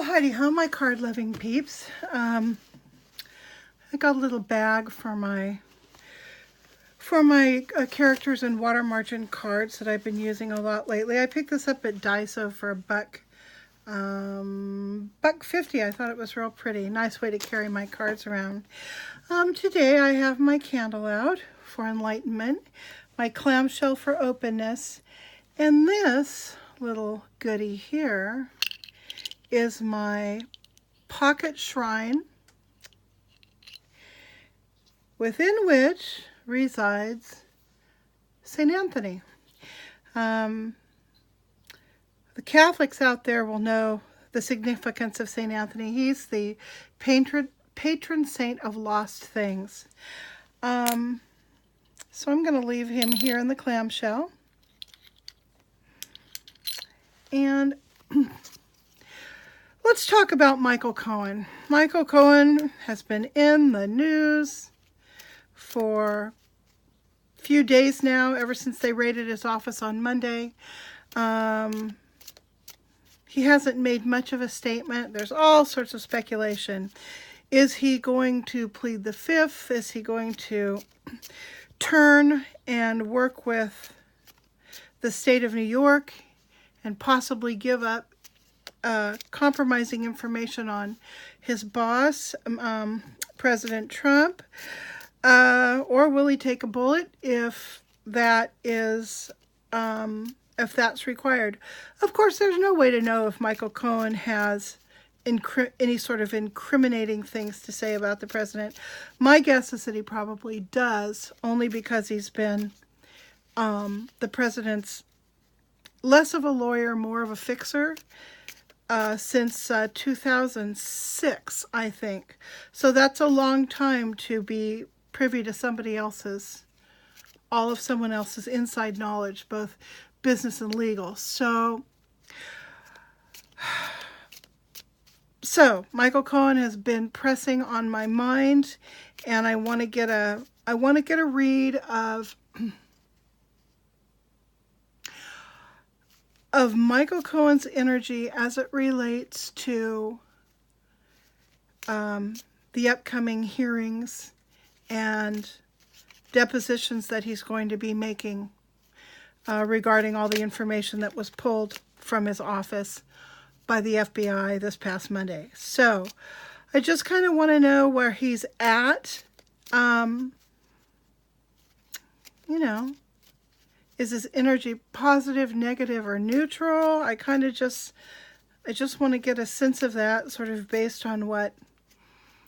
Well, howdy ho, my card-loving peeps. I got a little bag for my characters and water margin cards that I've been using a lot lately. I picked this up at Daiso for a $1.50. I thought it was real pretty. Nice way to carry my cards around. Today I have my candle out for enlightenment, my clamshell for openness, and this little goodie here is my pocket shrine, within which resides St. Anthony. The Catholics out there will know the significance of St. Anthony. He's the patron saint of lost things. So I'm going to leave him here in the clamshell. And let's talk about Michael Cohen. Michael Cohen has been in the news for a few days now, ever since they raided his office on Monday. He hasn't made much of a statement. There's all sorts of speculation. Is he going to plead the fifth? Is he going to turn and work with the state of New York and possibly give up compromising information on his boss, President Trump? Or will he take a bullet if that's required? Of course, there's no way to know if Michael Cohen has any sort of incriminating things to say about the president. My guess is that he probably does, only because he's been the president's less of a lawyer, more of a fixer since 2006, I think. So that's a long time to be privy to all of someone else's inside knowledge, both business and legal. So Michael Cohen has been pressing on my mind, and I want to get a read of Michael Cohen's energy as it relates to the upcoming hearings and depositions that he's going to be making regarding all the information that was pulled from his office by the FBI this past Monday. So I just kind of want to know where he's at. Is his energy positive, negative, or neutral? I just want to get a sense of that, sort of based on what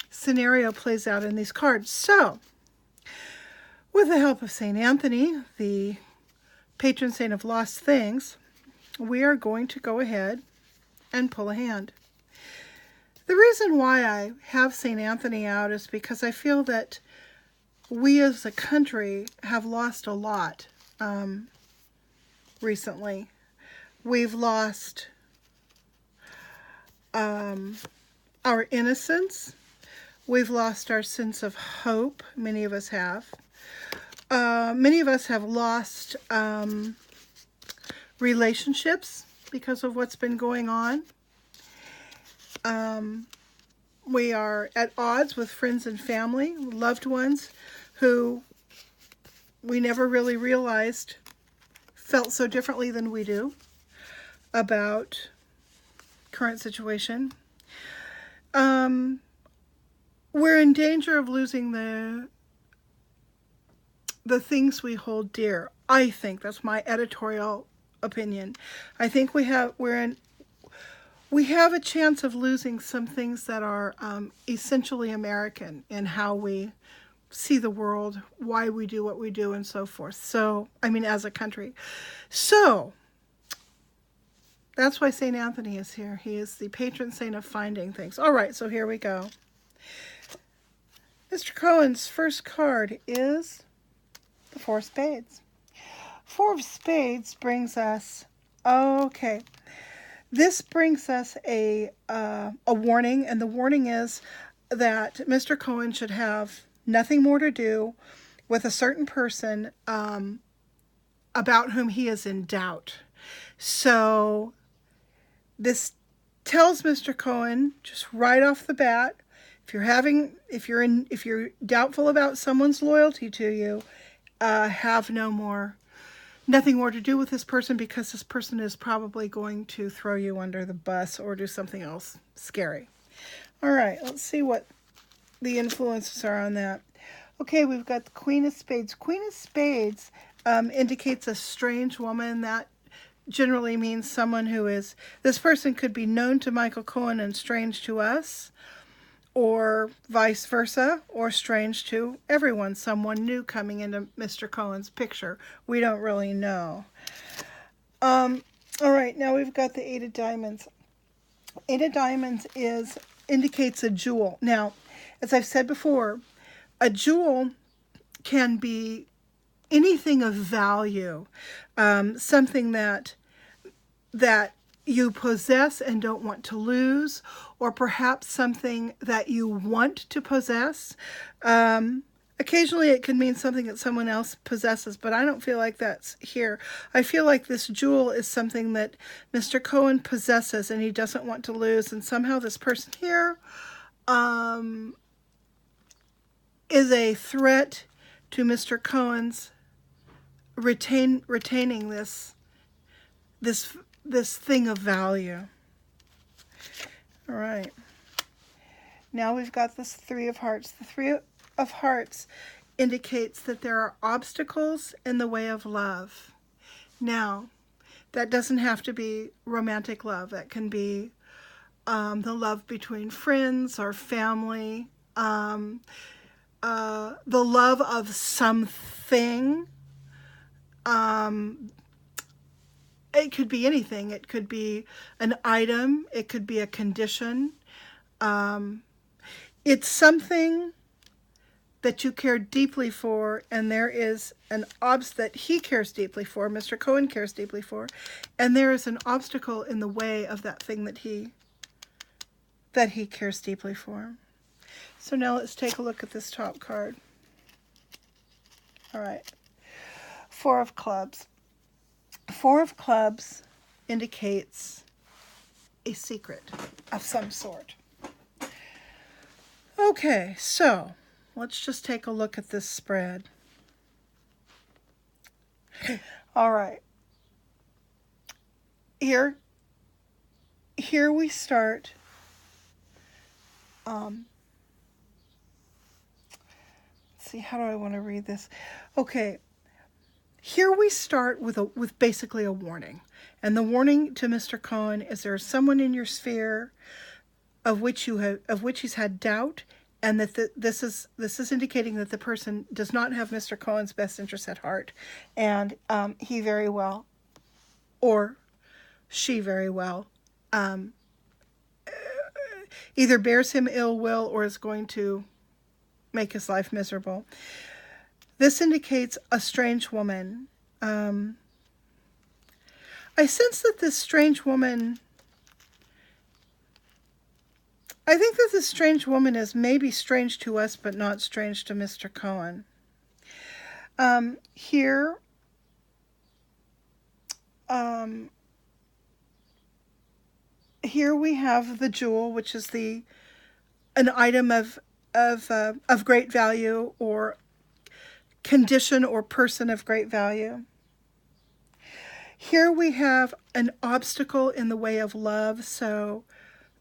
scenario plays out in these cards. So, with the help of St. Anthony, the patron saint of lost things, we are going to go ahead and pull a hand. The reason why I have St. Anthony out is because I feel that we as a country have lost a lot recently. We've lost our innocence. We've lost our sense of hope. Many of us have. Many of us have lost relationships because of what's been going on. We are at odds with friends and family, loved ones who we never really realized felt so differently than we do about current situation. We're in danger of losing the things we hold dear. I think that's my editorial opinion. I think we have a chance of losing some things that are essentially American in how we see the world, why we do what we do, and so forth. So, as a country. So, that's why St. Anthony is here. He is the patron saint of finding things. All right, so here we go. Mr. Cohen's first card is the Four of Spades. Four of Spades brings us, this brings us a warning, and the warning is that Mr. Cohen should have nothing more to do with a certain person about whom he is in doubt. So this tells Mr. Cohen just right off the bat, if you're doubtful about someone's loyalty to you, have nothing more to do with this person, because this person is probably going to throw you under the bus or do something else scary. All right, let's see what the influences are on that. Okay, we've got the Queen of Spades. Queen of Spades indicates a strange woman. That generally means someone this person could be known to Michael Cohen and strange to us, or vice versa, or strange to everyone, someone new coming into Mr. Cohen's picture. We don't really know. All right, now we've got the Eight of Diamonds. Eight of Diamonds indicates a jewel. Now, as I've said before, a jewel can be anything of value, something that you possess and don't want to lose, or perhaps something that you want to possess. Occasionally it can mean something that someone else possesses, but I don't feel like that's here. I feel like this jewel is something that Mr. Cohen possesses and he doesn't want to lose, and somehow this person here is a threat to Mr. Cohen's retaining this thing of value. All right. Now we've got this Three of Hearts. The Three of Hearts indicates that there are obstacles in the way of love. Now, that doesn't have to be romantic love. That can be the love between friends or family, the love of something. It could be anything. It could be an item. It could be a condition. It's something that you care deeply for, and there is an that he cares deeply for, Mr. Cohen cares deeply for, and there is an obstacle in the way of that thing that he cares deeply for. So now let's take a look at this top card. All right. Four of Clubs. Four of Clubs indicates a secret of some sort. Okay, so let's just take a look at this spread. All right. Here we start. Let's see, how do I want to read this? Okay. Here we start with basically a warning. And the warning to Mr. Cohen is there's someone in your sphere of which he's had doubt, and that this is indicating that the person does not have Mr. Cohen's best interests at heart, and he very well, or she very well, either bears him ill will or is going to make his life miserable. This indicates a strange woman. I sense that this strange woman, I think that this strange woman is maybe strange to us, but not strange to Mr. Cohen. Here we have the jewel, which is an item of great value, or condition or person of great value. Here we have an obstacle in the way of love, so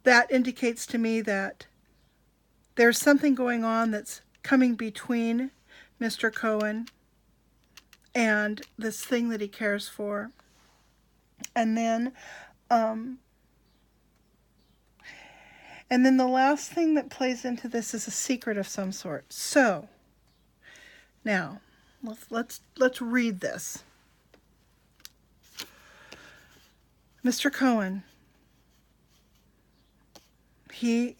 that indicates to me that there's something going on that's coming between Mr. Cohen and this thing that he cares for. And then the last thing that plays into this is a secret of some sort. So now, let's read this. Mr. Cohen, he's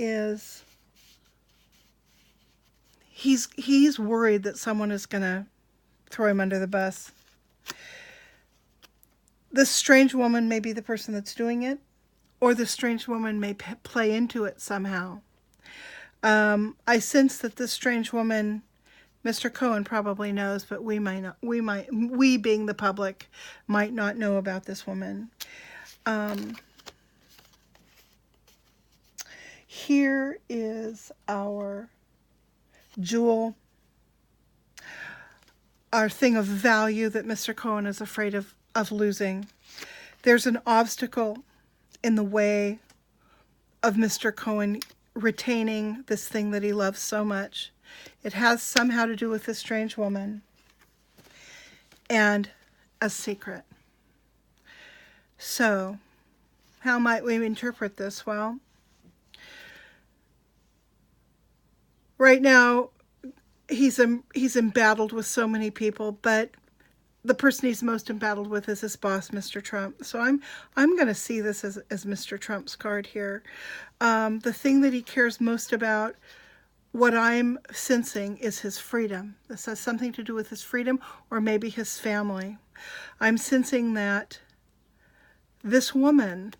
worried that someone is going to throw him under the bus. This strange woman may be the person that's doing it, or the strange woman may play into it somehow. I sense that this strange woman, Mr. Cohen probably knows, but we being the public might not know about this woman. here is our jewel, our thing of value that Mr. Cohen is afraid of losing. There's an obstacle in the way of Mr. Cohen retaining this thing that he loves so much. It has somehow to do with this strange woman and a secret. So, how might we interpret this? Well, right now, he's embattled with so many people, but the person he's most embattled with is his boss, Mr. Trump. So I'm going to see this as Mr. Trump's card here. The thing that he cares most about, what I'm sensing, is his freedom. This has something to do with his freedom or maybe his family. I'm sensing that this woman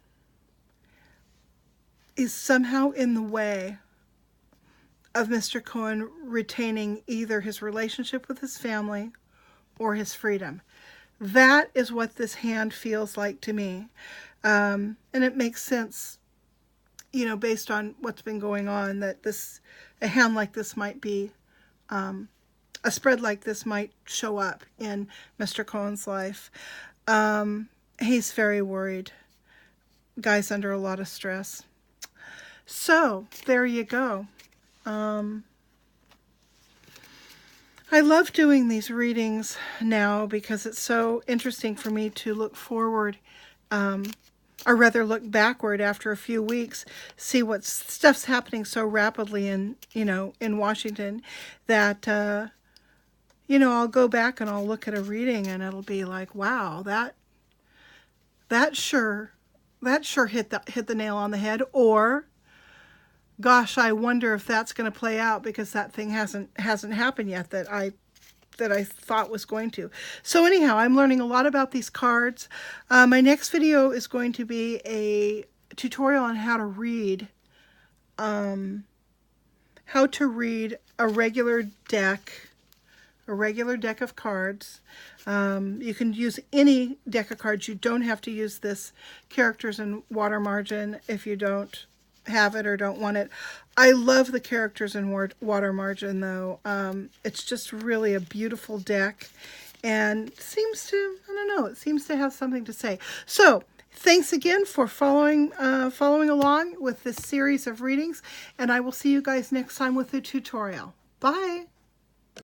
is somehow in the way of Mr. Cohen retaining either his relationship with his family or his freedom. That is what this hand feels like to me. And it makes sense, you know, based on what's been going on, that a hand like this might be, a spread like this might show up in Mr. Cohen's life. He's very worried. Guy's under a lot of stress. So, there you go. I love doing these readings now because it's so interesting for me to look forward, or rather look backward after a few weeks, see what stuff's happening so rapidly in Washington that, I'll go back and I'll look at a reading and it'll be like, wow, that sure hit the nail on the head, or gosh, I wonder if that's going to play out because that thing hasn't happened yet that I thought was going to. So anyhow, I'm learning a lot about these cards. My next video is going to be a tutorial on how to read a regular deck of cards. You can use any deck of cards. You don't have to use this characters in water margin if you don't have it or don't want it. I love the characters in water margin though. It's just really a beautiful deck and seems to have something to say. So thanks again for following along with this series of readings, and I will see you guys next time with the tutorial. Bye.